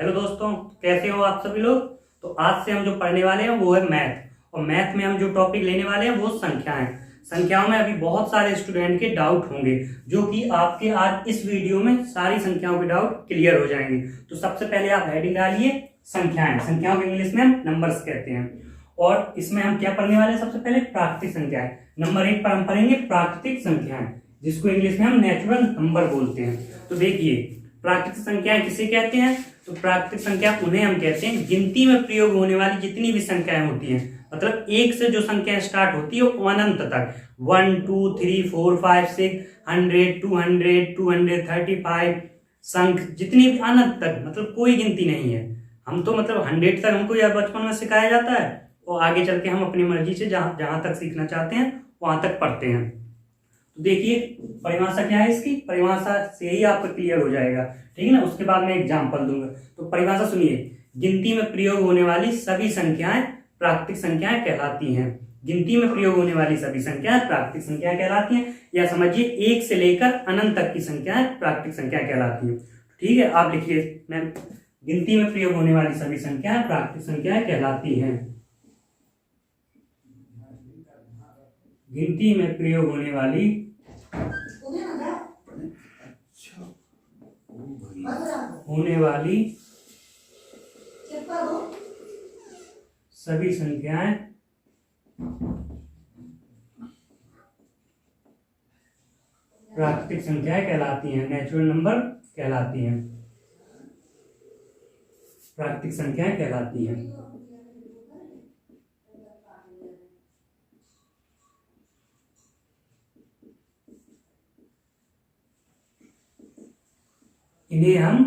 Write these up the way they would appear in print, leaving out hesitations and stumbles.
Hello दोस्तों, कैसे हो आप सभी लोग। तो आज से हम जो पढ़ने वाले हैं वो है मैथ। और मैथ में हम जो टॉपिक लेने वाले हैं वो संख्याएं। संख्याओं में अभी बहुत सारे स्टूडेंट के डाउट होंगे, जो कि आपके आज इस वीडियो में सारी संख्याओं के डाउट क्लियर हो जाएंगे। तो सबसे पहले आप हेडिंग डालिए संख्याएं। संख्याओं को इंग्लिश में हम नंबर्स कहते हैं। और इसमें हम क्या पढ़ने वाले हैं, सबसे पहले प्राकृतिक संख्याएं। नंबर 1 पर हम पढ़ेंगे प्राकृतिक संख्याएं, जिसको इंग्लिश में हम नेचुरल नंबर बोलते हैं। तो देखिए, प्राकृतिक संख्याएं किसे कहते हैं। तो प्राकृतिक संख्या उन्हें हम कहते हैं गिनती में प्रयोग होने वाली जितनी भी संख्याएं होती हैं, मतलब एक से जो संख्या स्टार्ट होती है वो अनंत तक 1 2 3 4 5 6 100 200 235 संख्या जितनी भी अनंत तक, मतलब कोई गिनती नहीं है। हम तो मतलब 100 तक हमको यह बचपन में सिखाया जाता है, और आगे चल के हम अपनी मर्जी से जहां जहां तक सीखना चाहते हैं वहां तक पढ़ते हैं। तो देखिए परिभाषा क्या है इसकी, परिभाषा से ही आपको क्लियर हो जाएगा, ठीक है ना। उसके बाद मैं एग्जांपल दूंगा। तो परिभाषा सुनिए, गिनती में प्रयोग होने वाली सभी संख्याएं प्राकृतिक संख्याएं कहलाती हैं। गिनती में प्रयोग होने वाली सभी संख्याएं प्राकृतिक संख्याएं कहलाती हैं, या समझिए एक से लेकर अनंत तक की संख्याएं प्राकृतिक संख्याएं कहलाती हैं। ठीक है, आप लिखिए, मैं गिनती में प्रयोग होने वाली सभी संख्याएं प्राकृतिक संख्याएं कहलाती हैं। गिनती में प्रयोग होने वाली सभी संख्याएं प्राकृतिक संख्याएं कहलाती हैं, नेचुरल नंबर कहलाती हैं, प्राकृतिक संख्याएं कहलाती हैं। इन्हें हम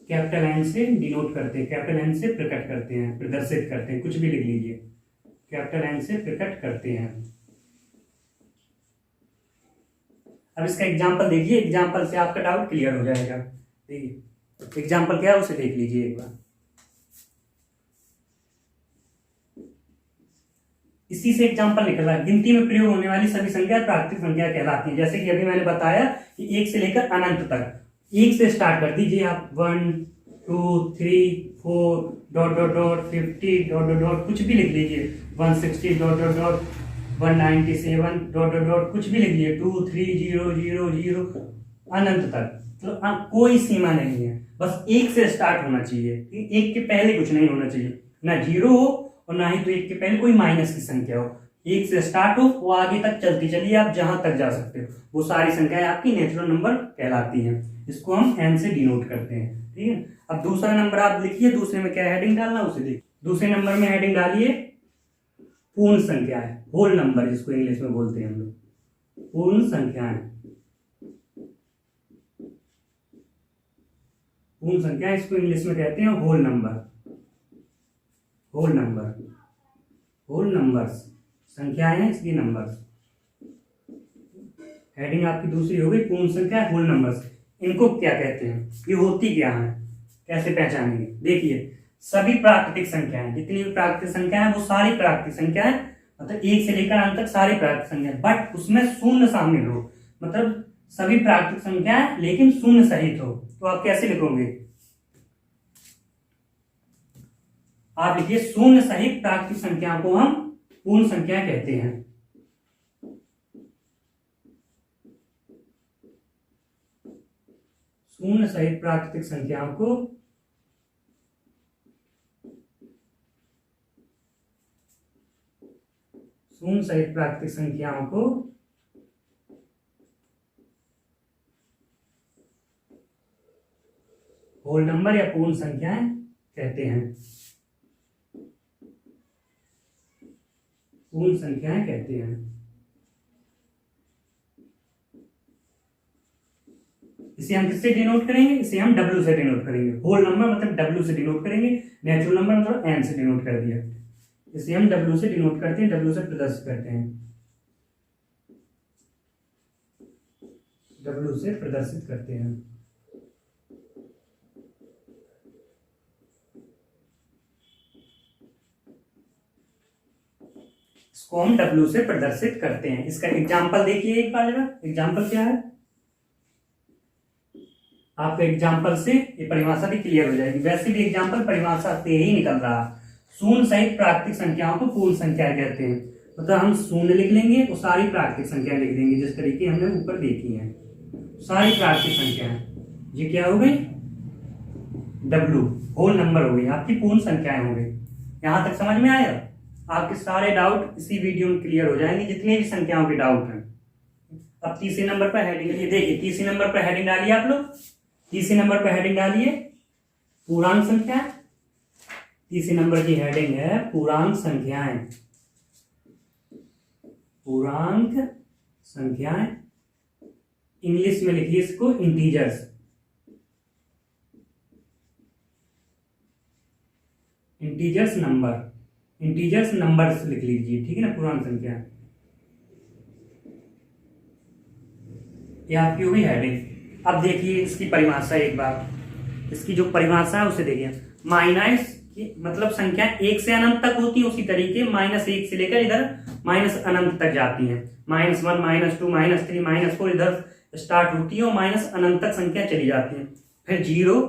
कैपिटल एन से डिनोट करते हैं, कैपिटल एन से प्रकट करते हैं, प्रदर्शित करते हैं, कुछ भी लिख लीजिए, कैपिटल एन से प्रकट करते हैं। अब इसका एग्जांपल देखिए, एग्जांपल से आपका डाउट क्लियर हो जाएगा। देखिए एग्जांपल क्या है उसे देख लीजिए एक बार। इसी से एग्जांपल निकला, गिनती में प्रयोग होने वाली सभी संख्या प्राकृतिक संख्या कहलाती है। जैसे कि अभी मैंने बताया कि एक से लेकर अनंत तक, एक से स्टार्ट कर दीजिए आप, 1 2 3 4 dot dot dot 50 dot dot dot कुछ भी लिख लीजिए, 160 dot dot dot 197 dot dot dot कुछ भी लिख लीजिए, 2 3 0 0 0 अनंत तक। तो कोई सीमा नहीं है, बस एक से स्टार्ट होना चाहिए, एक के पहले कुछ नहीं होना चाहिए, ना जीरो हो और ना ही तो एक के पहले कोई माइनस की संख्या हो। एक से स्टार्ट हो, वो आगे तक चलती चलिए, आप जहां तक जा सकते हो, वो सारी संख्याएं आपकी नेचुरल नंबर कहलाती हैं। इसको हम एन से डिनोट करते हैं, ठीक है। अब दूसरा नंबर आप लिखिए, दूसरे में क्या हेडिंग डालना उसे देखिए। दूसरे नंबर में हेडिंग डालिए पूर्ण संख्या है, होल नंबर जिसको इंग्लिश में बोलते हैं हम लोग, पूर्ण संख्याएं। पूर्ण संख्या इसको इंग्लिश में कहते हैं whole number, whole number, whole numbers, संख्याएं हैं इसकी नंबर्स। हेडिंग आपकी दूसरी हो गई पूर्ण संख्या, होल नंबर्स। इनको क्या कहते हैं, ये होती क्या है, कैसे पहचानेंगे। देखिए सभी प्राकृतिक संख्याएं, जितनी भी प्राकृतिक संख्या है वो सारी प्राकृतिक संख्याएं, मतलब एक से लेकर अंत तक सारी प्राकृतिक संख्या, बट उसमें शून्य शामिल हो, मतलब सभी प्राकृतिक संख्याएं लेकिन शून्य सहित हो। तो आप कैसे लिखोगे, आप लिखिए शून्य सहित प्राकृतिक संख्या को हम पूर्ण संख्या कहते हैं। शून्य सहित प्राकृतिक संख्याओं को शून्य सहित प्राकृतिक संख्याओं को होल नंबर या पूर्ण संख्याएं कहते हैं, पूर्ण संख्याएं कहते हैं। इसे हम किससे डिनोट करेंगे, इसे हम W से डिनोट करेंगे। होल नंबर मतलब W से डिनोट करेंगे, नेचुरल नंबर मतलब N से डिनोट कर दिया। इसे हम W से डिनोट करते हैं, W से प्रदर्शित करते हैं, W से प्रदर्शित करते हैं। इसको हम W से प्रदर्शित करते हैं। इसका एग्जाम्पल देखिए एक बार जरा, एग्जाम्पल क्या है। आपको एग्जाम्पल से ये परिभाषा भी क्लियर हो जाएगी। वैसे भी एग्जाम्पल परिभाषा से ही निकल रहा। शून्य सहित प्राकृतिक संख्याओं को पूर्ण संख्या कहते हैं। मतलब हम शून्य लिख लेंगे और सारी प्राकृतिक संख्या लिख देंगे, जिस तरीके हमने ऊपर देखी है सारी प्राकृतिक संख्याएं। ये क्या हो गई, W होल नंबर हो गई, आपकी पूर्ण संख्याएं हो गई। यहां तक समझ में आया? आपके सारे डाउट इसी वीडियो में क्लियर हो जाएंगे, जितने भी संख्याओं के डाउट हैं। अब तीसरे नंबर पर हेडिंग, ये देखिए तीसरे नंबर पर हेडिंग डालिए आप लोग। तीसरे नंबर पर हेडिंग डालिए पूर्णांक संख्या। तीसरे नंबर की हेडिंग है पूर्णांक संख्याएं। पूर्णांक संख्याएं, इंग्लिश में लिखिए इसको integers. Integers number, integers numbers लिख लीजिए, ठीक है ना। पूर्णांक संख्या ये आपकी होगी हेडिंग। अब देखिए इसकी परिभाषा एक बार, इसकी जो परिभाषा है उसे देखिए। माइनस की मतलब संख्या एक से अनंत तक होती है, उसी तरीके -1 से लेकर इधर माइनस अनंत तक जाती है। -1, -2, -3, -4 इधर स्टार्ट होती है और माइनस अनंत तक संख्या चली जाती है। फिर 0,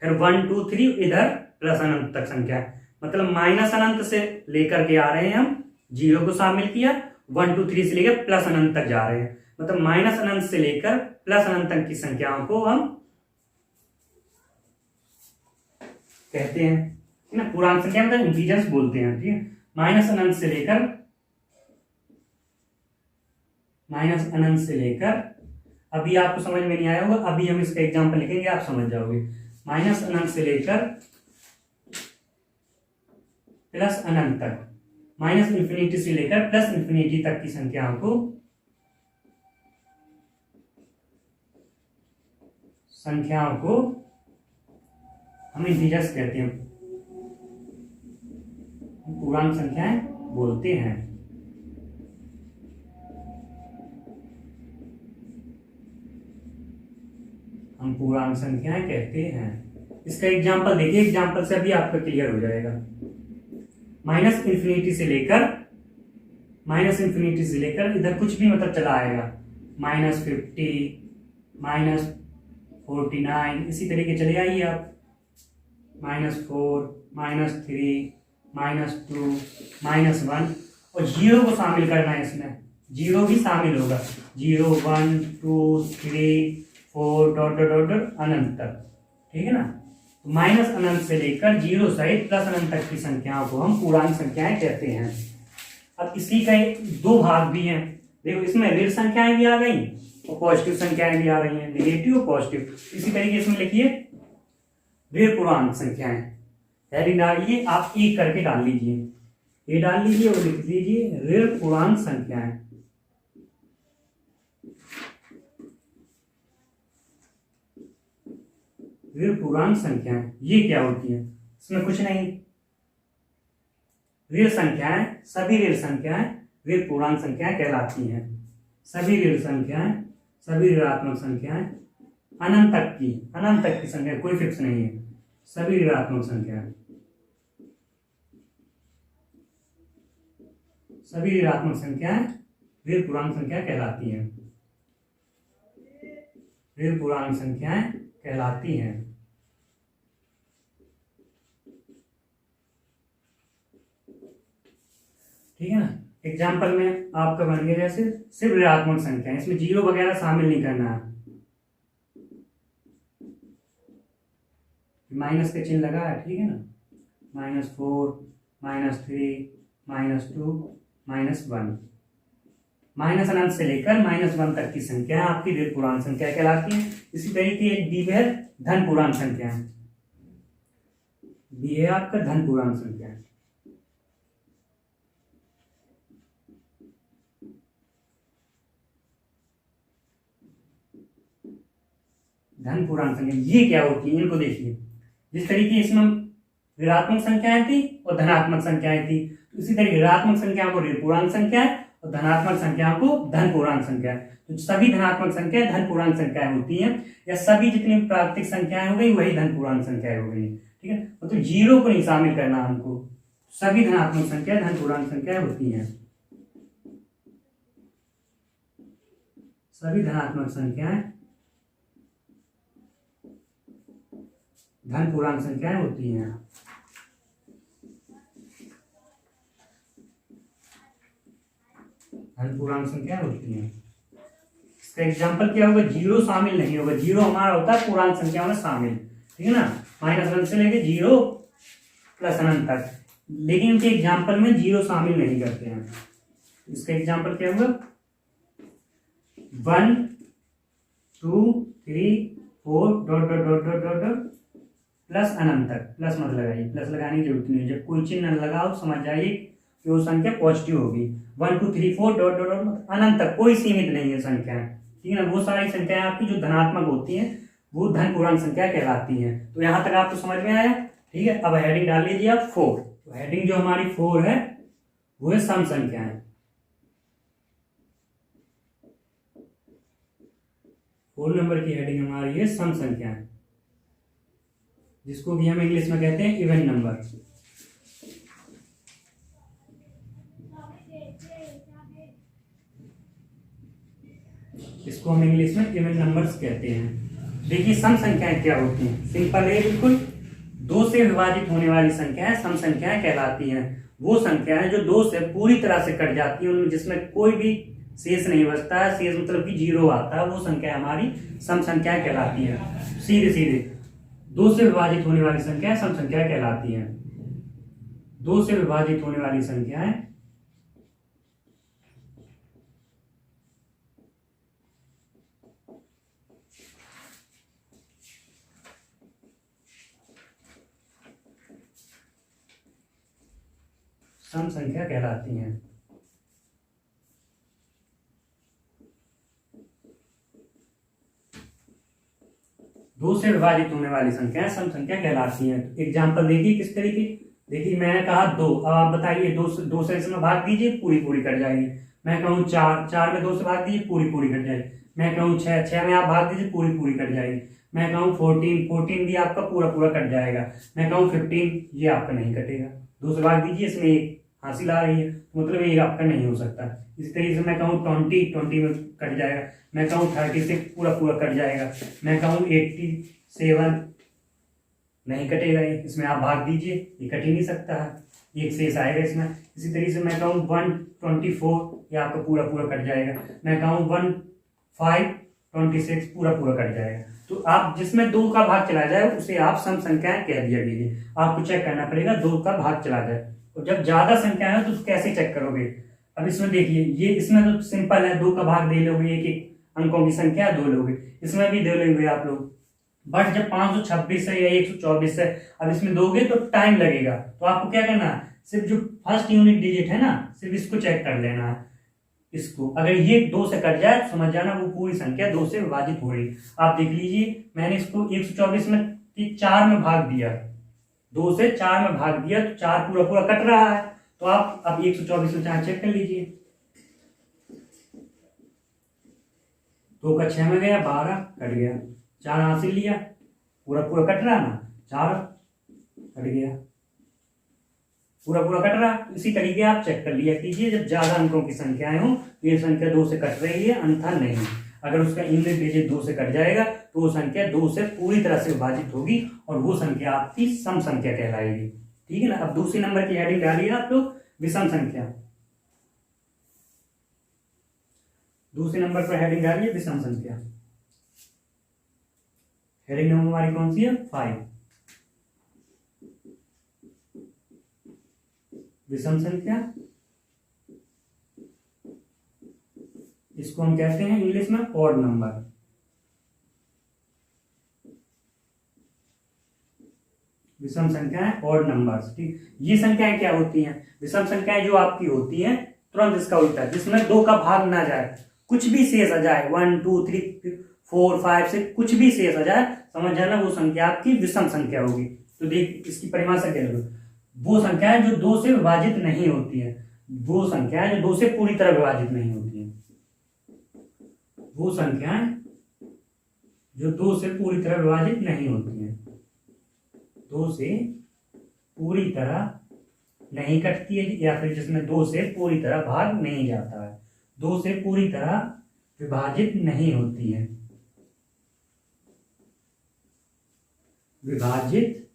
फिर 1, 2, 3 इधर प्लस अनंत तक संख्या। मतलब माइनस अनंत से लेकर के आ रहे हैं हम, 0 को शामिल किया, 1, 2, 3 से लेकर प्लस अनंत तक जा रहे हैं। मतलब माइनस अनंत से लेकर प्लस अनंत तक की संख्याओं को हम कहते हैं ना पूर्णांक संख्या, मतलब इंटीजर्स बोलते हैं, ठीक है। माइनस अनंत से लेकर अभी आपको समझ में नहीं आया होगा, अभी हम इसका एग्जांपल लिखेंगे, आप समझ जाओगे। माइनस अनंत से लेकर प्लस अनंत तक, माइनस इंफिनिटी से लेकर प्लस इंफिनिटी तक की संख्याओं को हम इंटीजर्स कहते हैं, पूर्णांक संख्याएं बोलते हैं। हम पूर्णांक संख्याएं कहते हैं। इसका एग्जांपल देखिए, एग्जांपल से अभी आपका क्लियर हो जाएगा। माइनस इंफिनिटी से लेकर इधर कुछ भी मतलब चला आएगा, -50, -49 इसी तरीके चले आइए आप। -4, -3, -2, -1 और 0 को शामिल करना है इसमें, 0 भी शामिल होगा। 0, 1, 2, 3, 4 डॉट अनंत तक, ठीक है ना। तो माइनस अनंत से लेकर 0 सहित प्लस अनंत तक की संख्याओं को हम पूर्णांक संख्याएं कहते हैं। अब इसी का दो भाग भी हैं, देखो इसमें ऋण संख्याएं भी आ गई और पॉजिटिव संख्याएं भी आ रही हैं, नेगेटिव और पॉजिटिव। इसी तरीके इसमें लिखिए ऋण पूर्णांक संख्याएं। हेडिंग डालिए, आप एक करके डाल लीजिए, ये डाल लीजिए और लिख लीजिए ऋण पूर्णांक संख्याएं। ऋण पूर्णांक संख्याएं ये क्या होती है? इसमें कुछ नहीं, ऋण संख्याएं, सभी ऋण संख्याएं ऋण पूर्णांक संख्याएं कहलाती हैं। सभी ऋण संख्याएं, सभी ऋणात्मक संख्याएं अनंत तक की संख्या, कोई फिक्स नहीं है। सभी ऋणात्मक संख्याएं, सभी ऋणात्मक संख्याएं ऋण पूर्णांक संख्या कहलाती हैं। ऋण पूर्णांक संख्याएं कहलाती हैं। ठीक है ना। एग्जाम्पल में आपका बन गया जैसे सिर्फ ऋणात्मक संख्या, इसमें 0 वगैरह शामिल नहीं करना है। माइनस का चिन्ह लगा है, ठीक है ना। -4, -3, -2, -1, माइनस अनंत से लेकर -1 तक की संख्या आपकी ऋण पूर्णांक संख्या कहलाती है। इसी तरीके एक बी है धन पूर्णांक संख्या, बी है आपका धन पूर्णांक संख्या। धन पूर्णांक संख्या ये क्या होती है, इनको देखिए। जिस तरीके इसमें ऋणात्मक संख्याएं थी और धनात्मक संख्याएं थी, तो इसी तरीके ऋणात्मक संख्याओं को ऋण पूर्णांक संख्या और धनात्मक संख्याओं को धन पूर्णांक संख्या। तो सभी धनात्मक संख्याएं धन पूर्णांक संख्याएं होती हैं, या सभी जितनी प्राकृतिक संख्याएं हो गई वही धन पूर्णांक संख्याएं हो गई, ठीक है। मतलब 0 को नहीं शामिल करना हमको, सभी धनात्मक संख्या धन पूर्णांक संख्याएं होती हैं। सभी धनात्मक संख्याएं धन पूर्णांक संख्याएं होती हैं। धन पूर्णांक संख्याएं होती हैं। इसका एग्जाम्पल क्या होगा, जीरो शामिल नहीं होगा। जीरो हमारा होता है पूर्णांक संख्याओं में शामिल, ठीक है ना, -1 से लेके 0 प्लस अनंत तक, लेकिन इनके एग्जाम्पल में जीरो शामिल नहीं करते हैं। इसका एग्जाम्पल क्या होगा, 1 2 3 4 dot dot dot dot dot dot plus अनंत तक। प्लस मत लगाइए, प्लस लगाने की जरूरत नहीं है। जब कोई चिन्ह लगाओ समझ जाइए कि वो संख्या पॉजिटिव होगी। 1 2 3 4 डॉट डॉट डॉट अनंत तक, कोई सीमित नहीं है संख्या, ठीक है ना। वो सारी संख्याएं आपकी जो धनात्मक होती हैं वो धन पूर्णांक संख्या कहलाती हैं। तो यहाँ तक आपको समझ में आया, ठीक है। अब हेडिंग डाल लीजिए आप 4। तो हेडिंग जो हमारी 4 है वो है सम संख्याएं। 4 नंबर की हेडिंग हमारी है सम संख्याएं, जिसको भी हम इंग्लिश में कहते हैं इवन नंबर। इसको हम इंग्लिश में इवन नंबर्स कहते हैं। देखिए सम संख्याएं क्या होती हैं, सिंपल है बिल्कुल। 2 से विभाजित होने वाली संख्याएं सम संख्याएं कहलाती हैं। वो संख्याएं जो 2 से पूरी तरह से कट जाती हैं, उनमें जिसमें कोई भी शेष नहीं बचता है, शेष मतलब कि 0 आता है, वो संख्या हमारी सम संख्याएं कहलाती है। सीधे सीधे 2 से विभाजित होने वाली संख्याएं सम संख्या कहलाती हैं। 2 से विभाजित होने वाली संख्याएं सम संख्या कहलाती हैं। दो से विभाजित होने वाली संख्याएं सम संख्या कहलाती हैं। एग्जाम्पल देखिए किस तरीके, देखिए मैंने कहा 2, अब आप बताइए 2 से इसमें भाग दीजिए, पूरी पूरी कट जाएगी। मैं कहूँ 4 में 2 से भाग दीजिए, पूरी पूरी कट जाएगी। मैं कहूँ 6 में आप भाग दीजिए, पूरी पूरी कट जाएगी। मैं कहूँ 14 भी आपका पूरा पूरा कट जाएगा। मैं कहूँ 15, ये आपका नहीं कटेगा। 2 से भाग दीजिए, इसमें 1 हासिल आ रही है, मतलब ये आपका नहीं हो सकता। इस तरीके से मैं कहूँ 20 में कट जाएगा। मैं कहूँ 36 पूरा पूरा कट जाएगा। मैं कहूँ 87 नहीं कटेगा, ये इसमें आप भाग दीजिए, ये कट ही नहीं सकता है, एक शेष आएगा इसमें। इसी तरीके से मैं कहूँ 124, ये आपका पूरा पूरा कट जाएगा। मैं कहूँ 1526 पूरा पूरा कट जाएगा। तो आप जिसमें 2 का भाग चला जाए उसे आप सम संख्याएं कह दिया कीजिए। आपको चेक करना पड़ेगा 2 का भाग चला जाए। और जब ज्यादा संख्या है तो कैसे चेक करोगे, अब इसमें देखिए, ये इसमें तो सिंपल है, 2 का भाग दे लोगे, एक एक अंकों की संख्या 2 लोगे, इसमें भी दे लेंगे आप लोग। बट जब 526 है या 124 है, अब इसमें दोगे तो टाइम लगेगा। तो आपको क्या करना है, सिर्फ जो फर्स्ट यूनिट डिजिट है ना, सिर्फ इसको चेक कर लेना है। इसको अगर ये 2 से कट जाए तो समझ जाना वो पूरी संख्या 2 से विभाजित हो रही। आप देख लीजिए, मैंने इसको 124 में 4 में भाग दिया, 2 से 4 में भाग दिया, तो 4 पूरा पूरा कट रहा है। तो आप अब 124 में 4 चेक कर लीजिए, 2 का 6 में गया, 12 कट गया, 4 हासिल लिया, पूरा पूरा कट रहा ना, 4 कट गया, पूरा पूरा कट रहा। इसी तरीके आप चेक कर लिया कीजिए, जब ज्यादा अंकों की संख्याएं हो ये संख्या 2 से कट रही है, अन्यथा नहीं। अगर उसका यूनिट डिजिट 2 से कट जाएगा तो वो संख्या 2 से पूरी तरह से विभाजित होगी और वो संख्या आपकी सम संख्या कहलाएगी, ठीक है ना। अब दूसरी नंबर की हेडिंग डालिए आप लोग, विषम संख्या। दूसरे नंबर पर हेडिंग डालिए विषम संख्या। हेडिंग नंबर हमारी कौन सी है, 5। विषम संख्या, इसको हम कहते हैं इंग्लिश में ऑड नंबर। विषम संख्याएं ऑड नंबर्स, ठीक। ये संख्याएं क्या होती हैं, विषम संख्याएं जो आपकी होती हैं तुरंत इसका उल्टा, जिसमें 2 का भाग ना जाए, कुछ भी शेष आ जाए, 1 2 3 4 5 से कुछ भी शेष आ जाए, समझ जाना वो संख्या आपकी विषम संख्या होगी। तो देख इसकी परिभाषा क्या है, वो संख्याएं जो 2 से विभाजित नहीं होती है, वो संख्याएं जो 2 से पूरी तरह विभाजित नहीं होती है, वो संख्याएं जो 2 से पूरी तरह विभाजित नहीं होती हैं, 2 से पूरी तरह नहीं कटती है, या फिर जिसमें 2 से पूरी तरह भाग नहीं जाता है, 2 से पूरी तरह विभाजित नहीं होती है, विभाजित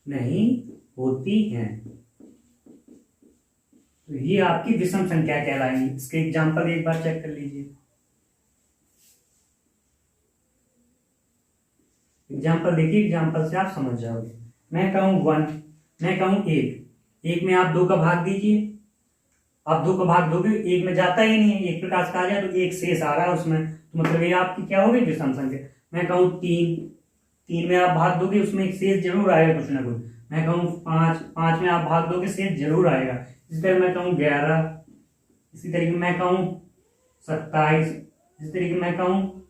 नहीं होती हैं। तो ये आपकी विषम संख्या कहलाएंगी। इसके एग्जाम्पल एक बार चेक कर लीजिए। एग्जाम्पल देखिए, एग्जाम्पल से आप समझ जाओगे। मैं कहूँ 1, मैं कहूँ 1 में आप 2 का भाग दीजिए। आप 2 का भाग दोगे, 1 में जाता ही नहीं है, 1 प्रकार से कहा जाए तो 1 शेष आ रहा है उसमें, तो मतलब ये आपकी क्या होगी, विषम संख्या। मैं कहूँ 3 में आप भाग दोगे, उसमें एक शेष जरूर आएगा कुछ ना कुछ। मैं कहूँ 5 में आप भाग दोगे, शेष जरूर आएगा। इसी तरह मैं कहूँ 11, इसी तरीके मैं कहूँ 27, इसी तरीके मैं कहूँ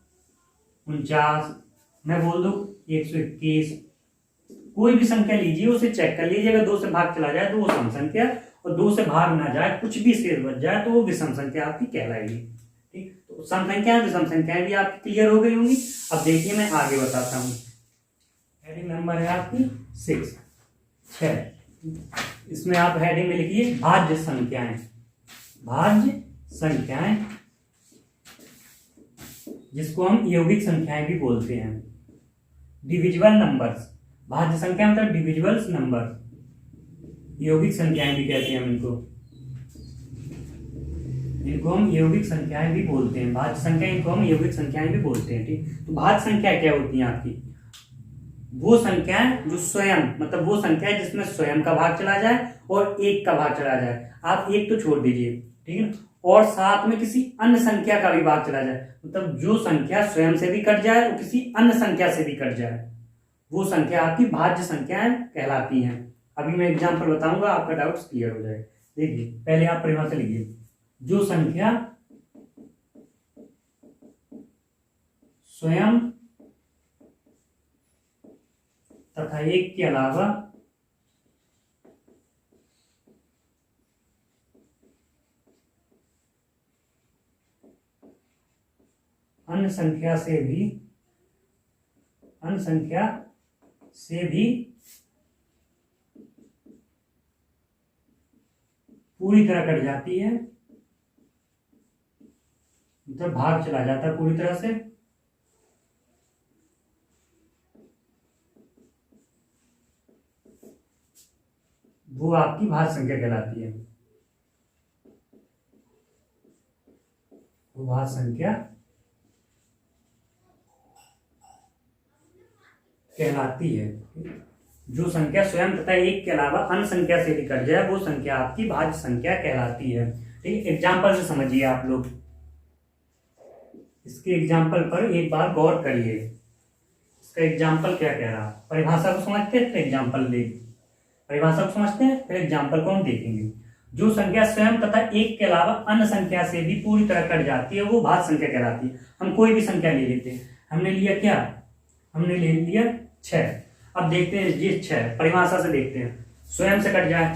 49, मैं बोल दूँ 121। कोई भी संख्या लीजिए, उसे चेक कर लीजिए। अगर 2 से भाग चला जाए तो वो सम संख्या, और 2 से भाग ना जाए, कुछ भी शेष बच जाए, तो वो विषम संख्या आपकी कहलाएगी। ठीक, तो सम संख्या विषम संख्याएं भी आपकी क्लियर हो गई होंगी। अब देखिए मैं आगे बताता हूँ। हेडिंग नंबर है आपकी 6। इसमें आप हेडिंग में लिखिए भाज्य संख्याएं। भाज्य संख्याएं, जिसको हम यौगिक संख्याएं भी बोलते हैं। डिविजिबल नंबर्स, भाज्य संख्या मतलब डिविजिबल्स नंबर, यौगिक संख्याएं भी कहते हैं हम इनको हम यौगिक संख्याएं भी बोलते हैं। भाज्य संख्या, इनको हम यौगिक संख्याएं भी बोलते हैं। ठीक, तो भाज्य संख्या क्या होती है आपकी? वो संख्या जो स्वयं, मतलब वो संख्या जिसमें स्वयं का भाग चला जाए और 1 का भाग चला जाए। आप 1 तो छोड़ दीजिए, ठीक है ना, और साथ में किसी अन्य संख्या का भी भाग चला जाए, मतलब जो संख्या स्वयं से भी कट जाए और किसी अन्य संख्या से भी कट जाए, वो संख्या आपकी भाज्य संख्याएं कहलाती हैं। अभी मैं एग्जांपल बताऊंगा, आपका डाउट क्लियर हो जाए। देखिए पहले आप परिभाषा लिखिए। जो संख्या स्वयं तथा 1 के अलावा अन्य संख्या से भी पूरी तरह कट जाती है, मतलब भाग चला जाता है पूरी तरह से, वो आपकी भाज्य संख्या कहलाती है। वो भाज्य संख्या कहलाती है। जो संख्या स्वयं तथा 1 के अलावा अन्य संख्या से भी कट जाए, वो संख्या आपकी भाज्य संख्या कहलाती है। ठीक, एग्जाम्पल से समझिए आप लोग। इसके एग्जाम्पल पर एक बार गौर करिए। इसका एग्जाम्पल क्या कह रहा है? परिभाषा को समझते हैं, फिर एग्जाम्पल देखेंगे। परिभाषा को समझते हैं, फिर एग्जाम्पल को हम देखेंगे। जो संख्या स्वयं तथा 1 के अलावा अन्य संख्या से भी पूरी तरह कट जाती है, वो भाज्य संख्या कहलाती है। हम कोई भी संख्या ले लेते हैं। हमने लिया क्या? हमने ले लिया 6। अब देखते हैं ये 6 परिभाषा से देखते हैं। स्वयं से कट जाए,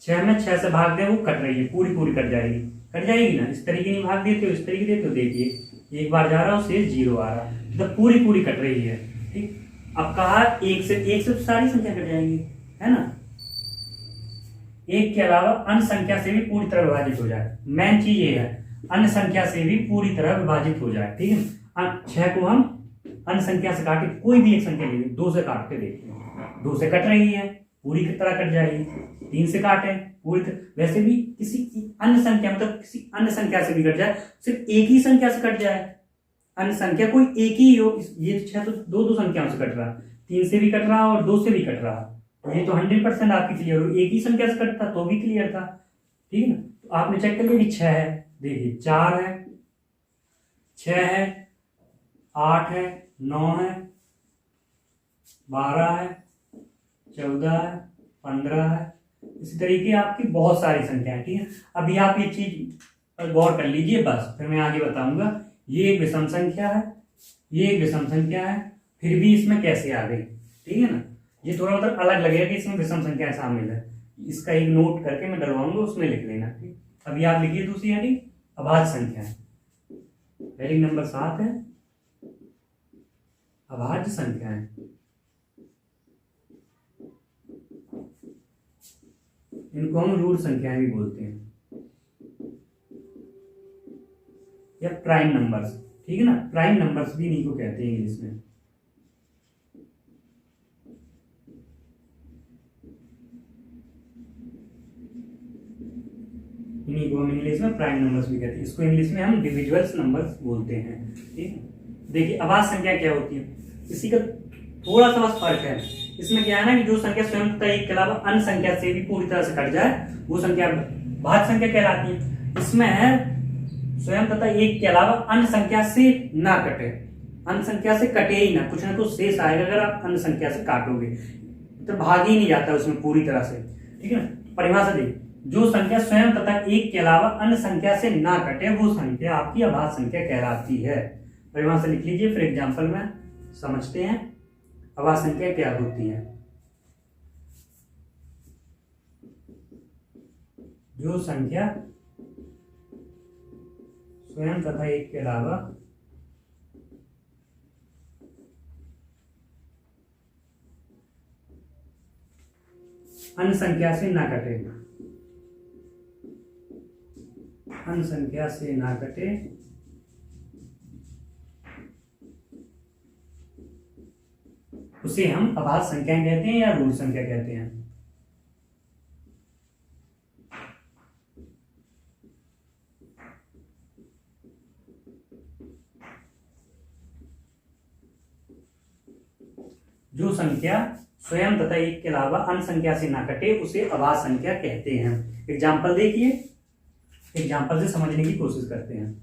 6 में 6 से भाग दे, वो कट रही है, पूरी कट जाएगी। कट जाएगी ना? इस तरीके नहीं भाग देते हो, इस तरीके देते हो। देखिए एक बार जा रहा हो, शेष 0 आ रहा है, मतलब पूरी कट रही है। ठीक, अब कहा 1 से तो सारी संख्या कट जाएगी, है ना। 1 के अलावा अन्य संख्या से भी पूरी तरह विभाजित हो जाए। मेन चीज ये है, अन्य संख्या से भी पूरी तरह विभाजित हो जाए। ठीक है, 6 को हम अन्य संख्या से काटे, कोई भी एक संख्या ले 2 से काट के देखिए, 2 से कट रही है, पूरी की तरह कट जाएगी। 3 से काटे पूरी वैसे भी किसी अन्य संख्या, मतलब किसी अन्य संख्या से भी कट जाए, सिर्फ एक ही संख्या से कट जाए, अन्य संख्या कोई एक ही हो। ये 6 तो दो संख्याओं से कट रहा, 3 से भी कट रहा और 2 से भी कट रहा, ये तो 100% आपकी क्लियर हो। एक ही संख्या से कटता तो भी क्लियर था। ठीक है ना, तो आपने चेक कर लिया कि 6 है, देखिए 4 है, 6 है, 8 है, 9 है, 12 है, 14 है, 15 है। इसी तरीके आपकी बहुत सारी संख्याएं। ठीक है, अभी आप ये चीज पर गौर कर लीजिए, बस फिर मैं आगे बताऊंगा। ये एक विषम संख्या है, ये एक विषम संख्या है, फिर भी इसमें कैसे आ गई। ठीक है ना, ये थोड़ा मतलब अलग लगेगा कि इसमें विषम संख्या शामिल है। इसका एक नोट करके मैं डलवाऊंगा, उसमें लिख लेना। ठीक, अभी आप लिखिए दूसरी हेडिंग, अभाज्य संख्या। हेडिंग नंबर 7 है अभाज्य संख्याएं। इनको हम रूट संख्याएं भी बोलते हैं, या प्राइम नंबर्स। ठीक है ना, प्राइम नंबर्स भी इनको कहते हैं इंग्लिश में। इनको हम इंग्लिश में प्राइम नंबर्स भी कहते हैं, इसको इंग्लिश में हम डिविजिबल्स नंबर्स बोलते हैं। ठीक है, देखिए अभाज्य संख्या क्या होती है, इसी का थोड़ा सा बस फर्क है। इसमें क्या है ना कि जो संख्या स्वयं तथा एक के अलावा अन्य संख्या से भी पूरी तरह से कट जाए वो संख्या भाज्य संख्या कहलाती है। इसमें है स्वयं तथा एक के अलावा अन्य संख्या से ना कटे, अन्य संख्या से कटे ही ना, कुछ ना कुछ शेष आएगा अगर आप अन्य संख्या से काटोगे तो भाग ही नहीं जाता उसमें पूरी तरह से। ठीक है ना, परिभाषा देखिए, जो संख्या स्वयं तथा एक के अलावा अन्य संख्या से ना कटे वो संख्या आपकी अभाज्य संख्या कहलाती है। परिभाषा लिख लीजिए, फिर एग्जाम्पल में समझते हैं अभाज्य संख्या क्या होती है। जो संख्या स्वयं तथा एक के अलावा अन्य संख्या से ना कटे, अन्य संख्या से ना कटे उसे हम अभाज्य संख्या कहते हैं या ऋण संख्या कहते हैं। जो संख्या स्वयं तथा एक के अलावा अन्य संख्या से ना कटे उसे अभाज्य संख्या कहते हैं। एग्जाम्पल देखिए, एग्जाम्पल से समझने की कोशिश करते हैं।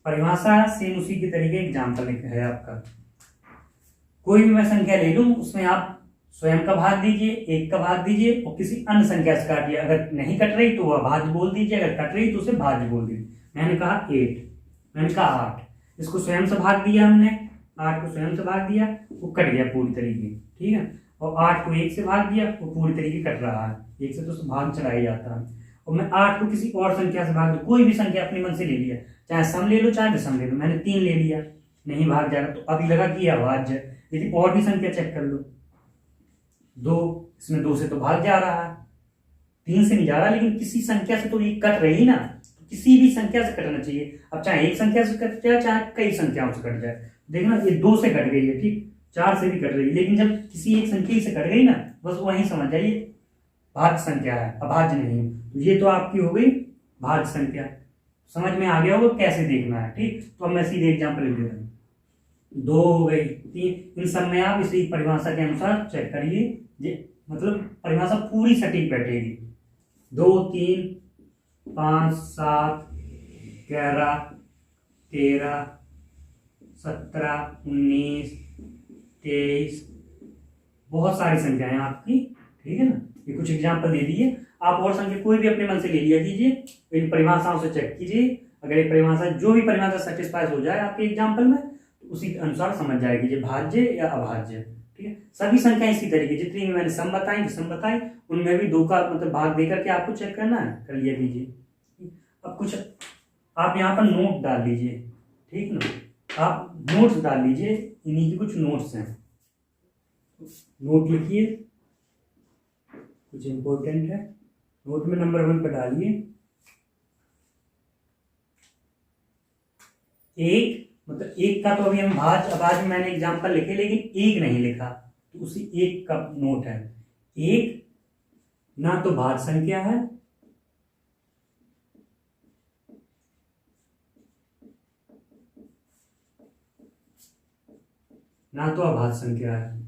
परिभाषा सेम उसी के तरीके एग्जाम्पल है आपका। कोई भी मैं संख्या ले लूं, उसमें आप स्वयं का भाग दीजिए, एक का भाग दीजिए और किसी अन्य संख्या से काटिए। अगर नहीं कट रही तो वह भाज्य बोल दीजिए, अगर कट रही तो उसे भाज्य बोल दीजिए। मैंने कहा 8, मैंने कहा 8, इसको स्वयं से भाग दिया हमने, 8 को स्वयं से भाग दिया, वो कट गया पूरी तरीके। ठीक है, और 8 को 1 से भाग दिया, वो पूरी तरीके कट रहा है, 1 से तो भाग चला ही जाता है। और मैं 8 को किसी और संख्या से भाग दूं, कोई भी संख्या अपने मन से ले लिया, चाहे सम ले लो चाहे विषम ले लो, मैंने 3 ले लिया, नहीं भाग जाएगा तो अभी लगा कि अभाज्य। यदि और भी संख्या चेक कर लो, 2, इसमें 2 से तो भाग जा रहा है, 3 से नहीं जा रहा, लेकिन किसी संख्या से तो ये कट रही ना, तो किसी भी संख्या से कटना चाहिए। अब चाहे एक संख्या से कट जाए चाहे कई संख्याओं से कट जाए, देखना ये 2 से कट गई है, ठीक, 4 से भी कट रही है, लेकिन जब किसी एक संख्या से कट गई ना, बस वहीं समझ जाइए भाज्य संख्या है, अभाज्य नहीं है। तो ये तो आपकी हो गई भाज्य संख्या। समझ में आ गया होगा कैसे देखना है। ठीक, तो अब मैं सीधे एग्जाम्पल लिख देता हूँ। 2 हो गई, 3, इन सब में आप इसी परिभाषा के अनुसार चेक करिए, मतलब परिभाषा पूरी सटीक बैठेगी। 2, 3, 5, 7, 11, 13, 17, 19, 23, बहुत सारी संख्याएं आपकी। ठीक है ना, ये कुछ एग्जाम्पल दे दिए, आप और संख्या कोई भी अपने मन से ले लिया कीजिए, इन परिभाषाओं से चेक कीजिए। अगर ये परिभाषा जो भी परिभाषा सेटिस्फाई हो जाए आपके एग्जाम्पल में, तो उसी के अनुसार समझ जाएगी ये भाज्य या अभाज्य। ठीक है, सभी संख्याएं इसी तरीके, जितनी भी मैंने सम बताई विषम बताई, उनमें भी 2 का मतलब भाग देकर के आपको चेक करना है, कर लिया कीजिए। अब कुछ आप यहाँ पर नोट डाल लीजिए। ठीक ना, आप नोट्स डाल लीजिए, इन्हीं के कुछ नोट्स हैं, नोट लिखिए, कुछ इंपॉर्टेंट है। नोट में नंबर 1 पर डालिए 1, मतलब 1 का तो अभी हम भाज्य अभाज्य मैंने एग्जाम्पल लिखे, लेकिन 1 नहीं लिखा, तो उसी 1 का नोट है। 1 ना तो भाज्य संख्या है ना तो अभाज्य संख्या है।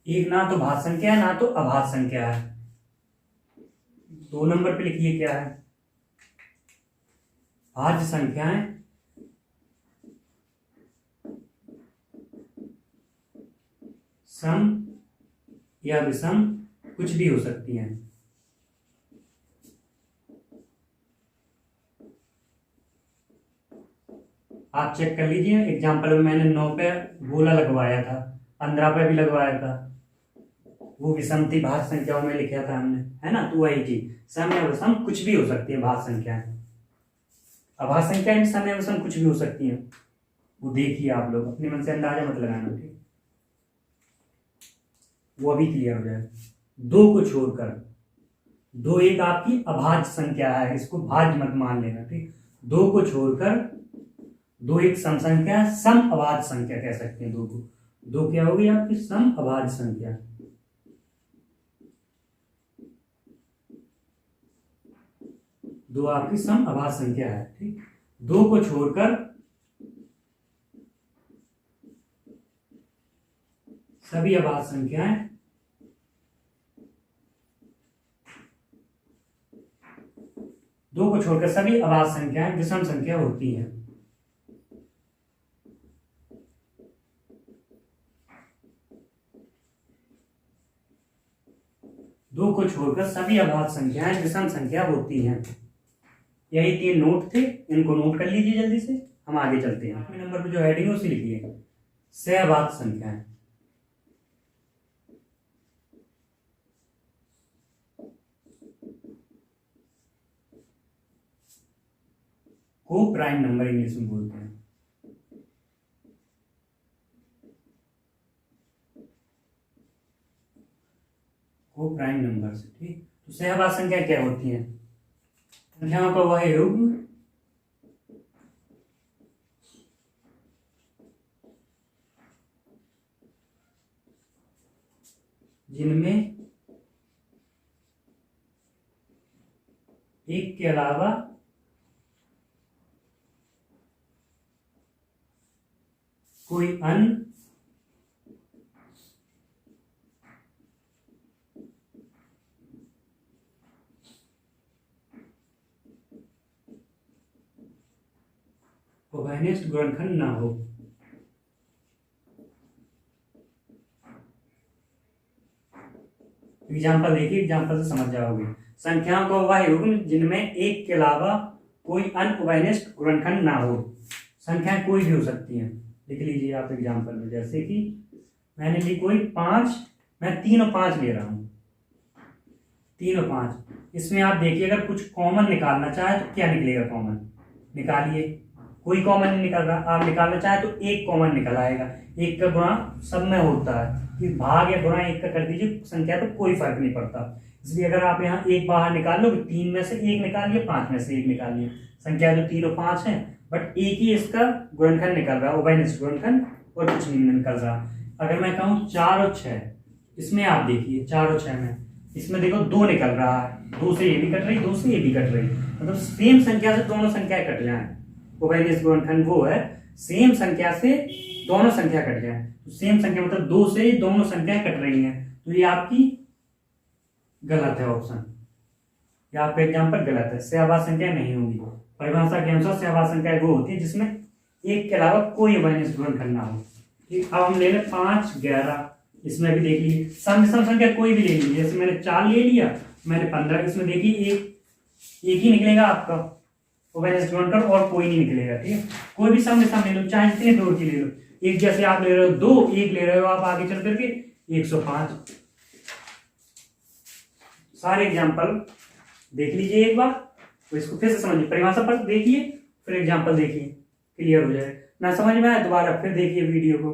एक ना तो भाज्य संख्या है ना तो अभाज्य संख्या है। 2 नंबर पे लिखिए क्या है, भाज्य संख्याएं सम या विषम कुछ भी हो सकती हैं। आप चेक कर लीजिए, एग्जाम्पल में मैंने 9 पे गोला लगवाया था, 15 पे भी लगवाया था, वो विषम थी, भाज्य संख्याओं में लिखा था हमने, है ना। तो वही चीज सम या विषम कुछ भी हो सकती है भाज्य संख्याएं, अभाज्य संख्याएं सम या विषम कुछ भी हो सकती हैं। वो देखिए आप लोग अपने मन से अंदाजा मत लगाना, ठीक, वो अभी क्लियर हो जाए। 2 को छोड़कर 2 एक आपकी अभाज्य संख्या है, इसको भाज्य मत मान लेना, ठीक। 2 को छोड़कर 2 एक सम संख्या, सम अभाज्य संख्या कह सकते हैं 2 को। दो क्या होगी आपकी सम अभाज्य संख्या। दो आपकी सम अभाज्य संख्या है, ठीक। दो को छोड़कर सभी अभाज्य संख्याएं विषम संख्या होती हैं। दो को छोड़कर सभी अभाज्य संख्याएं विषम संख्या होती हैं। यही 3 नोट थे, इनको नोट कर लीजिए जल्दी से, हम आगे चलते हैं। 8वें नंबर पे जो हेडिंग है उसे लिखिए सहअभाज्य संख्याएं। को प्राइम नंबर इंग्लिश में बोलते हैं। को प्राइम नंबर से, ठीक। तो सहअभाज्य संख्या क्या होती है? संख्याओं का वह युग्म जिनमें एक के अलावा कोई अन्य उभयनिष्ठ गुणनखंड ना हो। एग्जाम्पल देखिए, एग्जाम्पल से समझ जाओगे। संख्याओं का वह युग्म जिनमें एक के अलावा कोई अन्य उभयनिष्ठ गुणनखंड ना हो। संख्याएं कोई भी हो सकती हैं, लिख लीजिए आप एग्जाम्पल में। जैसे कि मैंने ली कोई 5, मैं 3 और 5 ले रहा हूं, 3 और 5। इसमें आप देखिए अगर कुछ कॉमन निकालना चाहे तो क्या निकलेगा? कॉमन निकालिए, कोई कॉमन नहीं निकल रहा। आप निकालना चाहे तो एक कॉमन निकल आएगा। एक का गुणा सब में होता है, कि भाग या गुणा एक का कर दीजिए, संख्या तो कोई फर्क नहीं पड़ता। इसलिए अगर आप यहाँ एक बाहर निकाल लो, 3 में से एक निकालिए, 5 में से एक निकालिए, संख्या जो 3 और 5 है, बट एक ही इसका गुणनखंड निकल रहा है, उभयनिष्ठ गुणनखंड, और कुछ नहीं निकल रहा। अगर मैं कहूँ 4 और 6, इसमें आप देखिए 4 और 6 में, इसमें देखो 2 निकल रहा है, 2 से ये भी कट रही, 2 से ये भी कट रही, मतलब सेम संख्या से दोनों संख्याएं कट जाए। उभयनिष्ठ गुणनखंड वो है सेम संख्या से दोनों संख्या कट जाए। तो सेम संख्या मतलब 2 से दोनों संख्याएं कट रही हैं, तो ये आपकी गलत है ऑप्शन, या आपका एग्जाम्पल गलत है। सहअभाज्य संख्या नहीं होगी। परिभाषा के अनुसार सहअभाज्य संख्या वो होती है जिसमें एक के अलावा कोई उभयनिष्ठ गुणनखंड ना हो। ठीक, अब हम ले लें 5, 11, इसमें भी देख लीजिए सम विषम संख्या कोई भी ले लीजिए। जैसे मैंने 4 ले लिया, मैंने 15, इसमें देखिए एक ही निकलेगा आपका उभयनिष्ठ गुणनखंड, और कोई नहीं निकलेगा। ठीक है, कोई भी सम विषम ले लो, चाहे जितने दूर की ले लो। एक जैसे आप ले रहे हो 2, एक ले रहे हो आप आगे चल करके 105। सारे एग्जाम्पल देख लीजिए एक बार, तो इसको फिर से समझिए। परिभाषा पर देखिए, फिर एग्जाम्पल देखिए, क्लियर हो जाए। ना समझ में आया दोबारा फिर देखिए वीडियो को।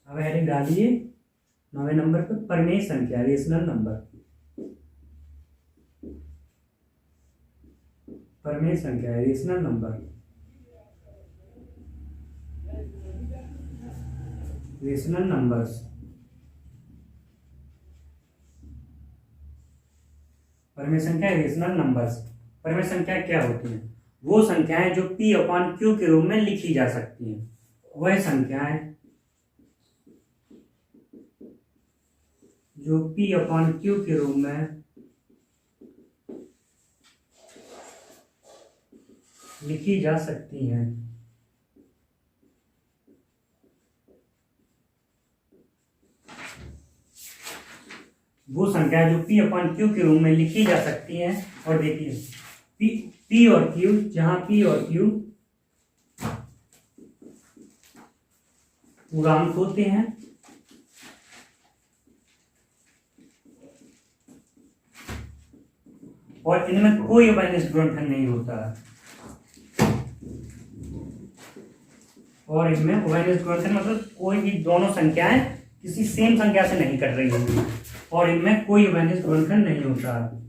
अब हेडिंग डालिए 9वें नंबर पर, परिमेय संख्या, रेशनल नंबर। परिमेय संख्या, रेशनल नंबर, रेशनल नंबर्स। परिमेय संख्या, रेशनल नंबर्स। परिमेय संख्या क्या होती हैं? वो संख्याएं जो P/Q के रूप में लिखी जा सकती हैं। वह संख्याएं जो P/Q के रूप में लिखी जा सकती हैं। वो संख्या जो P/Q के रूप में लिखी जा सकती हैं। और देखिए P और Q, जहां P और Q पूर्णांक होते हैं, और इनमें कोई उभयनिष्ठ गुणनखंड नहीं होता है। और इनमें उभयनिष्ठ गुणनखंड मतलब कोई भी दोनों संख्याएं किसी सेम संख्या से नहीं कट रही होंगी, और इनमें कोई उभयनिष्ठ गुणनखंड नहीं होता है।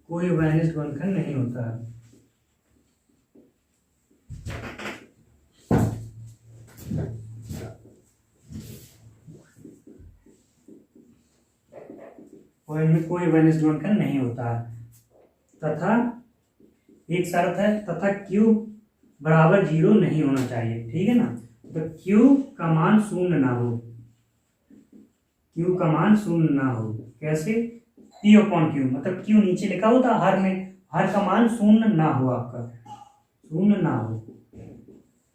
कोई वैनिस्ड गुणनखंड नहीं होता है। और इनमें कोई वैनिस्ड गुणनखंड नहीं होता है। तथा एक शर्त है, तथा Q बराबर 0 नहीं होना चाहिए, ठीक है ना। तो Q का मान शून्य ना हो, Q का मान शून्य ना हो। कैसे? P/Q, मतलब Q नीचे लिखा होता हर में, हर का मान शून्य ना हो, आपका शून्य ना हो।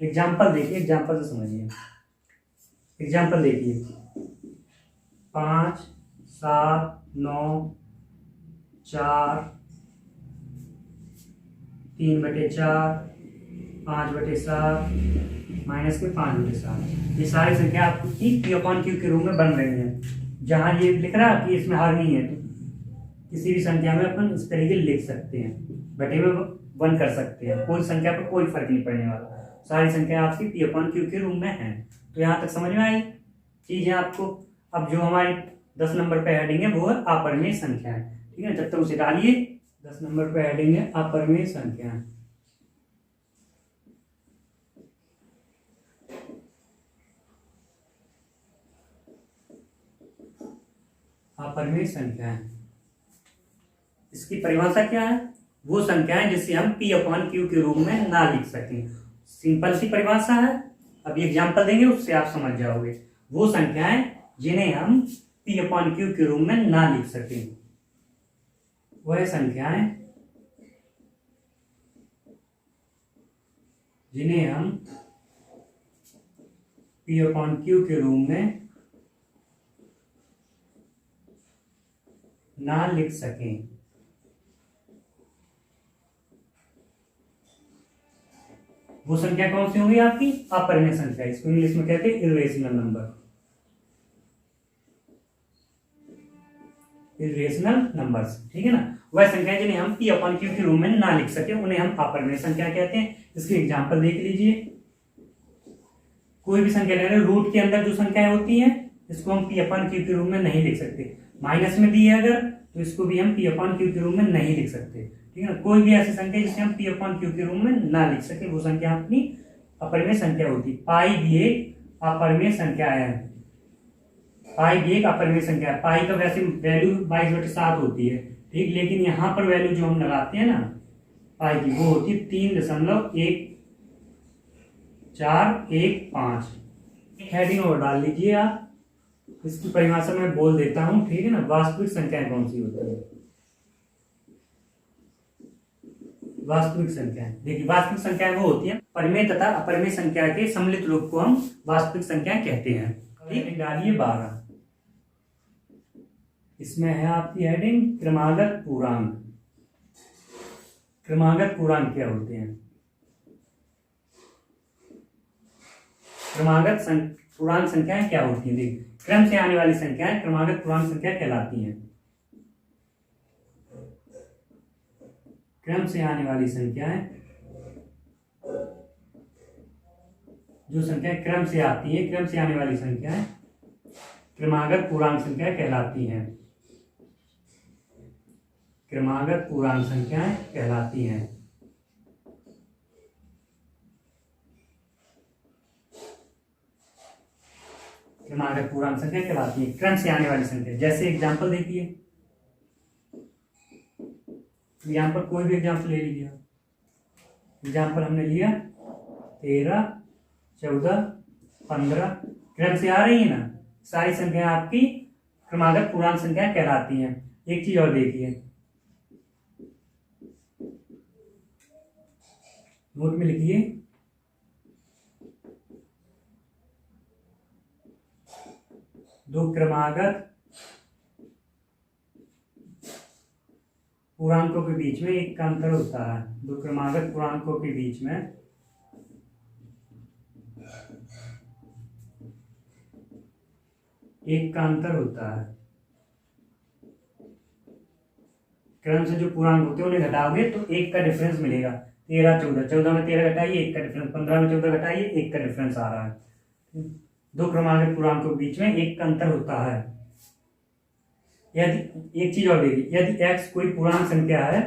एग्जाम्पल देखिए, एग्जाम्पल से समझिए। एग्जाम्पल देखिए, 5, 7, 9, 4, 3/4, 5/7, माइनस के 5/7, ये सारी संख्या आपकी P/Q के रूप में बन रही है। जहां ये लिख रहा है कि इसमें हर नहीं है, तो किसी भी संख्या में अपन इस तरीके लिख सकते हैं, बटे में 1 कर सकते हैं, कोई संख्या पर कोई फर्क नहीं पड़ने वाला, सारी संख्या आपकी P/Q के रूप में है। तो यहाँ तक समझ में आई चीज है आपको। अब जो हमारी 10 नंबर पे हेडिंग है वो है अपरिमेय संख्या है, ठीक है। जब तक उसे डालिए, 10 नंबर पे हेडिंग है अपरिमेय संख्या। अपरिमेय संख्या है, इसकी परिभाषा क्या है? वो संख्या है जिसे हम P/Q के रूप में ना लिख सकें। सिंपल सी परिभाषा है, अभी एग्जांपल देंगे उससे आप समझ जाओगे। वो संख्याएं जिन्हें हम P/Q के रूप में ना लिख सकें, वह संख्याएं जिन्हें हम P/Q के रूप में ना लिख सकें। वो संख्या कौन सी होंगी आपकी? अपरिमेय संख्या। इसको इंग्लिश में कहते हैं इर्रेशनल नंबर। इर्रेशनल नंबर्स, ठीक है ना। वह संख्या जिन्हें हम P/Q के रूप में ना लिख सके उन्हें हम अपरिमेय संख्या कहते हैं। इसके एग्जांपल देख लीजिए। कोई भी संख्या ले रहे, रूट के अंदर जो संख्याएं होती हैं इसको हम P/Q के रूप में नहीं लिख सकते। माइनस में दी है अगर, तो इसको भी हम P/Q के रूप में नहीं लिख सकते, ठीक है ना। कोई भी ऐसी संख्या जिसे हम P/Q के रूप में ना लिख सके, वो संख्या अपनी अपरिमेय संख्या होती है। पाई भी एक अपरिमेय संख्या है, पाई भी एक अपरिमेय संख्या है। पाई का वैसे वैल्यू 22/7 होती है, ठीक, लेकिन यहाँ पर वैल्यू जो हम लगाते हैं ना पाई की, वो होती है 3.1415। हेडिंग और डाल लीजिए आप, इसकी परिभाषा मैं बोल देता हूं, ठीक है ना। वास्तविक संख्याएं कौन सी होती है? वास्तविक संख्याएं, देखिए वास्तविक संख्याएं वो होती है परिमेय तथा अपरिमेय संख्या के सम्मिलित रूप को हम वास्तविक संख्याएं कहते हैं। ठीक, डालिए 12। इसमें है आपकी हेडिंग क्रमागत पूर्णांक। क्रमागत पूर्णांक क्या होते हैं? क्रमागत पूर्णांक संख्याएं क्या होती हैं? देखिए, क्रम से आने वाली संख्याएं क्रमागत पूर्णांक संख्या कहलाती हैं। क्रम से आने वाली संख्याएं, जो संख्याएं क्रम से आती है, क्रम से आने वाली संख्याएं क्रमागत पूर्णांक संख्या कहलाती हैं। क्रमागत पूर्णांक संख्याएं कहलाती हैं। क्रमागत पूर्णांक संख्या कहलाती है क्रम से आने वाली संख्या। जैसे एग्जांपल देखिए, एग्जांपल कोई भी एग्जांपल ले लीजिए। एग्जांपल हमने लिया 13, 14, 15, क्रम से आ रही है ना, सारी संख्या आपकी क्रमागत पूर्णांक संख्या कहलाती हैं। एक चीज और देखिए, नोट में लिखिए, दो क्रमागत पूर्णांकों के बीच में एक का अंतर होता है। दो क्रमागत पूर्णांकों के बीच में एक का अंतर होता है। क्रम से जो पूर्णांक होते हैं उन्हें घटाओगे तो एक का डिफरेंस मिलेगा। 13, 14, 14 में 13 घटाइए, एक का डिफरेंस, 15 में 14 घटाइए, एक का डिफरेंस आ रहा है। दो क्रमागत पूर्णांकों के बीच में एक का अंतर होता है। यदि एक चीज और देखिए, यदि x कोई पूर्णांक संख्या है,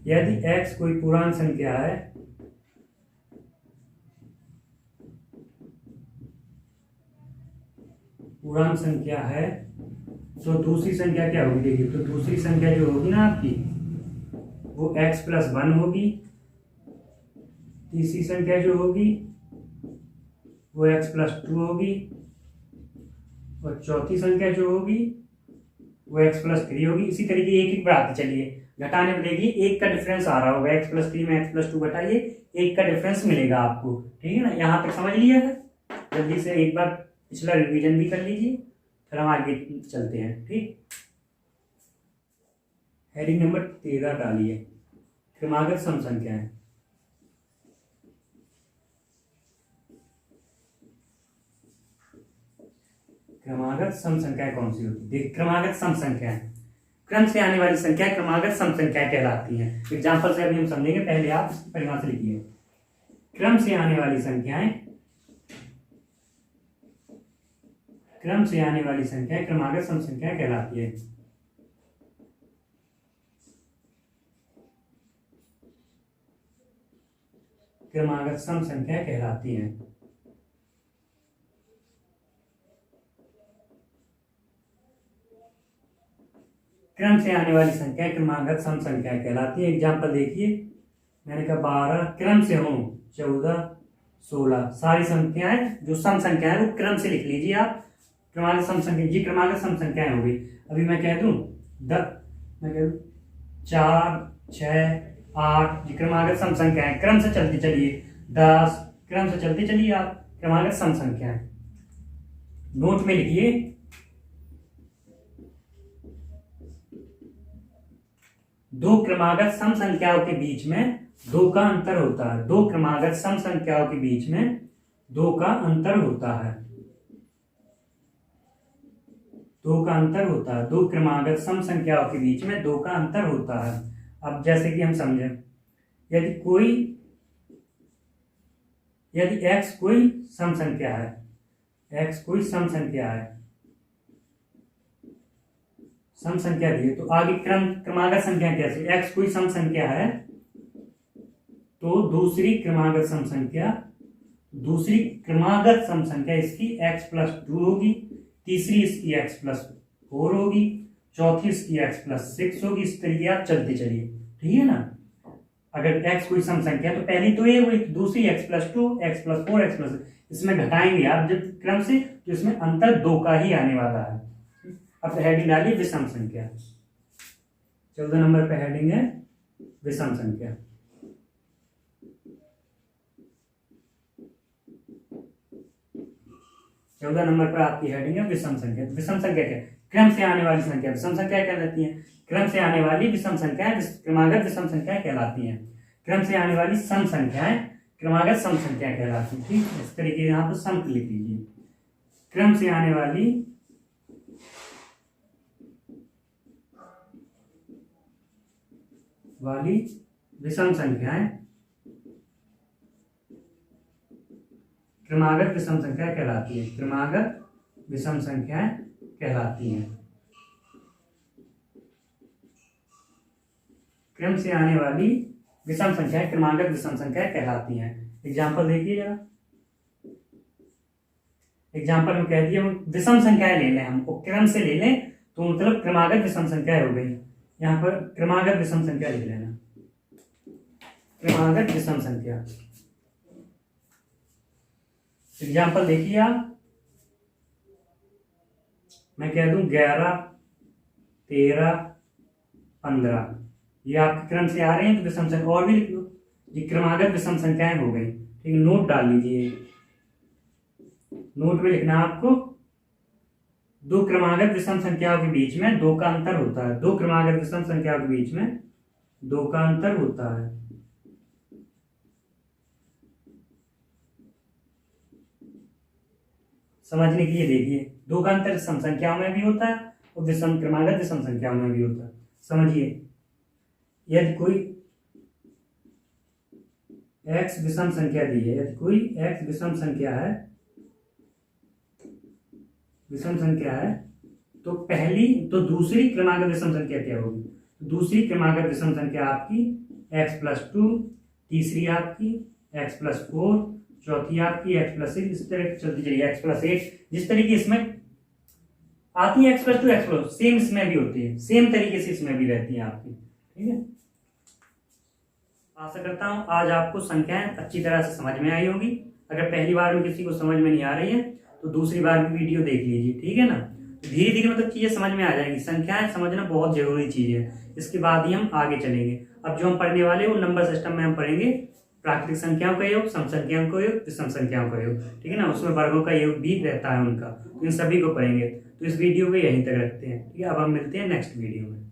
यदि x कोई पूर्णांक संख्या है, पूर्णांक संख्या है, तो दूसरी संख्या क्या होगी? देखिए, तो दूसरी संख्या जो होगी ना आपकी, वो x+1 होगी। तीसरी संख्या जो होगी वो x+2 होगी, और चौथी संख्या जो होगी वो x+3 होगी। इसी तरीके एक एक बढ़ाते चलिए, घटाने में देखिए एक का डिफरेंस आ रहा होगा, x+3 में x+2 घटाइए, एक का डिफरेंस मिलेगा आपको। ठीक है ना, यहाँ तक समझ लिया है? जल्दी से एक बार पिछला रिवीजन भी कर लीजिए, फिर हम आगे चलते हैं। ठीक, हेडिंग नंबर 13 डालिए, क्रमागत सम संख्याएं। क्रमागत सम संख्याएं कौन सी होती है? देखिए, क्रमागत सम संख्याएं, क्रम से आने वाली संख्या क्रमागत सम संख्याएं कहलाती हैं। एग्जाम्पल से अभी हम समझेंगे, पहले आप इसकी परिभाषा लिखिए। क्रम से आने वाली संख्याएं, क्रम से आने वाली संख्या क्रमागत सम संख्या कहलाती है। क्रमागत सम संख्या कहलाती है। क्रम से आने वाली संख्या क्रमागत सम संख्या कहलाती है। एग्जाम्पल देखिए, मैंने कहा 12 क्रम से हो, 14, 16, सारी संख्याएं जो सम संख्या है वो क्रम से लिख लीजिए आप। क्रमागत सम संख्या, ये क्रमागत सम संख्याएं हो गई। अभी मैं कह दूं 4, 6, 8, ये क्रमागत सम संख्याएं, क्रम से चलती चलिए। 10, क्रम से चलते चलिए आप, क्रमागत सम संख्याएं। नोट में लिखिए, दो क्रमागत सम संख्याओं के बीच में 2 का अंतर होता है। दो क्रमागत सम संख्याओं के बीच में 2 का अंतर होता है। 2 का अंतर होता है। दो क्रमागत सम संख्याओं के बीच में 2 का अंतर होता है। अब जैसे कि हम समझें, यदि x कोई सम संख्या है, x कोई सम संख्या है, सम संख्या दी है, तो आगे क्रमागत संख्या कैसे? x कोई सम संख्या है तो दूसरी क्रमागत सम संख्या इसकी x+2 होगी, तीसरी इसकी x+4 होगी, चौथी इसकी x+6 होगी। इस तरीके आप चलते चलिए। ठीक है ना, अगर x कोई सम संख्या तो पहली तो ये हुई, दूसरी x+2, x+4, x+6, इसमें घटाएंगे आप जब क्रम से, तो इसमें अंतर 2 का ही आने वाला है। अब हेडिंग डालिए विषम संख्या। 14 नंबर पे हेडिंग है विषम संख्या। चौदह नंबर पर आपकी हेडिंग है विषम संख्या। विषम संख्या क्या? क्रम से आने वाली संख्या विषम संख्या कहलाती है। क्रम से आने वाली विषम संख्याएं क्रमागत विषम संख्या कहलाती हैं। क्रम से आने वाली सम संख्याएं क्रमागत सम संख्या कहलाती है। ठीक, इस तरीके यहाँ पर सम लिख लीजिए। क्रम से आने वाली विषम संख्याएं क्रमागत विषम संख्या कहलाती है। क्रमागत विषम संख्याएं कहलाती हैं। क्रम से आने वाली विषम संख्याएं क्रमागत विषम संख्याएं कहलाती हैं। एग्जाम्पल देखिए जरा। एग्जाम्पल में कह दिए हम विषम संख्याएं ले लें, हम क्रम से ले लें तो मतलब क्रमागत विषम संख्या हो गई। यहाँ पर क्रमागत विषम संख्या लिख लेना, क्रमागत विषम संख्या। एग्जाम्पल देखिए आप, मैं कह दूं 11, 13, 15, ये आपके क्रम से आ रहे हैं तो विषम संख्या और भी लिख लो, ये क्रमागत विषम संख्याएं हो गई। ठीक, नोट डाल लीजिए। नोट में लिखना आपको, दो क्रमागत विषम संख्याओं के बीच में 2 का अंतर होता है। दो क्रमागत विषम संख्याओं के बीच में 2 का अंतर होता है। समझने के लिए देखिए, 2 का अंतर सम संख्याओं में भी होता है और विषम क्रमागत विषम संख्याओं में भी होता है। समझिए, यदि कोई x विषम संख्या दी है, यदि कोई x विषम संख्या है विषम संख्या है तो दूसरी क्रमागत विषम संख्या क्या होगी? दूसरी क्रमागत विषम संख्या आपकी x+2, तीसरी आपकी x+4, चौथी आपकी x+6, इस तरह चलती चलिए x+8। जिस तरीके इसमें आती है x+2 x+, सेम इसमें भी होती है, सेम तरीके से इसमें भी रहती है आपकी। ठीक है, आशा करता हूं आज आपको संख्याएं अच्छी तरह से समझ में आई होगी। अगर पहली बार में किसी को समझ में नहीं आ रही है तो दूसरी बार भी वीडियो देख लीजिए। ठीक है ना, धीरे धीरे मतलब चीजें समझ में आ जाएंगी। संख्याएं समझना बहुत जरूरी चीज है, इसके बाद ही हम आगे चलेंगे। अब जो हम पढ़ने वाले हैं वो नंबर सिस्टम में हम पढ़ेंगे प्राकृतिक संख्याओं का योग, सम संख्याओं का योग, विषम संख्याओं का योग। ठीक है ना, उसमें वर्गों का योग भी रहता है उनका, तो इन सभी को पढ़ेंगे। तो इस वीडियो को यहीं तक रखते हैं। ठीक है, अब हम मिलते हैं नेक्स्ट वीडियो में।